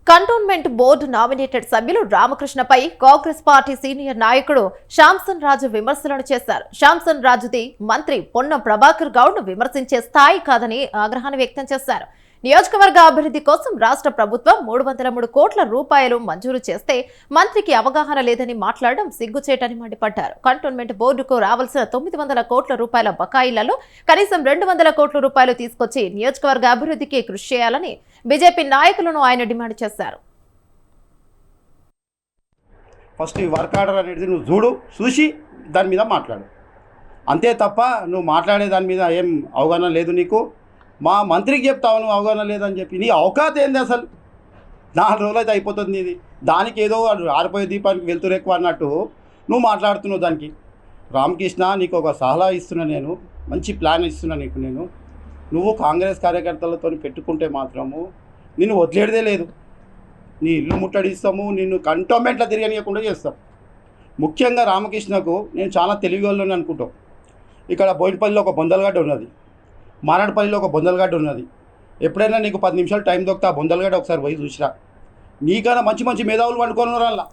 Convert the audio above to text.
Cantonment board nominated సభ్యులు రామకృష్ణపై Congress party senior నాయకుడు శాంసన్ రాజు విమర్శలను చేశారు. శాంసన్ రాజుది మంత్రి పొన్నం ప్రభాకర్ గౌడ్ ను విమర్శించే స్థాయి కాదని ఆగ్రహాన్ని వ్యక్తం చేశారు. నియోజకవర్గ అభివృద్ధి కోసం రాష్ట్ర ప్రభుత్వం 303 కోట్ల రూపాయలు మంజూరు చేస్తే మంత్రికి అవగాహన లేదని మాట్లాడడం సిగ్గుచేటని మండిపడ్డారు. కంటోన్మెంట్ బోర్డుకు రావాల్సిన 900 కోట్ల రూపాయల బకాయిలలో కనీసం 200 కోట్ల రూపాయలు తీసుకొచ్చి నియోజకవర్గ అభివృద్ధికి కృషి చేయాలని బీజేపీ నాయకులను ఆయన డిమాండ్ చేశారు. ఫస్ట్ ఈ వర్క్ ఆర్డర్ అనేది నువ్వు చూసి దాని మీద మాట్లాడు, అంతే తప్ప నువ్వు మాట్లాడే దాని మీద ఏం అవగాహన లేదు నీకు. మా మంత్రికి చెప్తావు నువ్వు అవగాహన లేదని చెప్పి. నీ అవకాశం ఏంది అసలు? 4 రోజులు అయితే అయిపోతుంది ఇది. దానికి ఏదో ఆరిపోయే దీపానికి వెళ్తురు ఎక్కువ అన్నట్టు నువ్వు మాట్లాడుతున్నావు. దానికి రామకృష్ణ, నీకు ఒక సలహా ఇస్తున్నా, నేను మంచి ప్లాన్ ఇస్తున్నా నీకు. నువ్వు కాంగ్రెస్ కార్యకర్తలతో పెట్టుకుంటే మాత్రము నిన్ను వదిలేదే లేదు. నీ ఇల్లు ముట్టడిస్తాము, నిన్ను కంటోన్మెంట్లో తిరగనీయకుండా చేస్తాం. ముఖ్యంగా రామకృష్ణకు నేను చాలా తెలివిగలను అనుకుంటాం. ఇక్కడ బోయినపల్లిలో ఒక బొందలగడ్డ ఉన్నది, మారడపల్లిలో ఒక బొందలగడ్డ ఉన్నది. ఎప్పుడైనా నీకు 10 నిమిషాలు టైం దొరికితే ఆ బొందలగడ్డ ఒకసారి పోయి చూసిరా. నీకన్నా మంచి మంచి మేధావులు వండుకొని అలా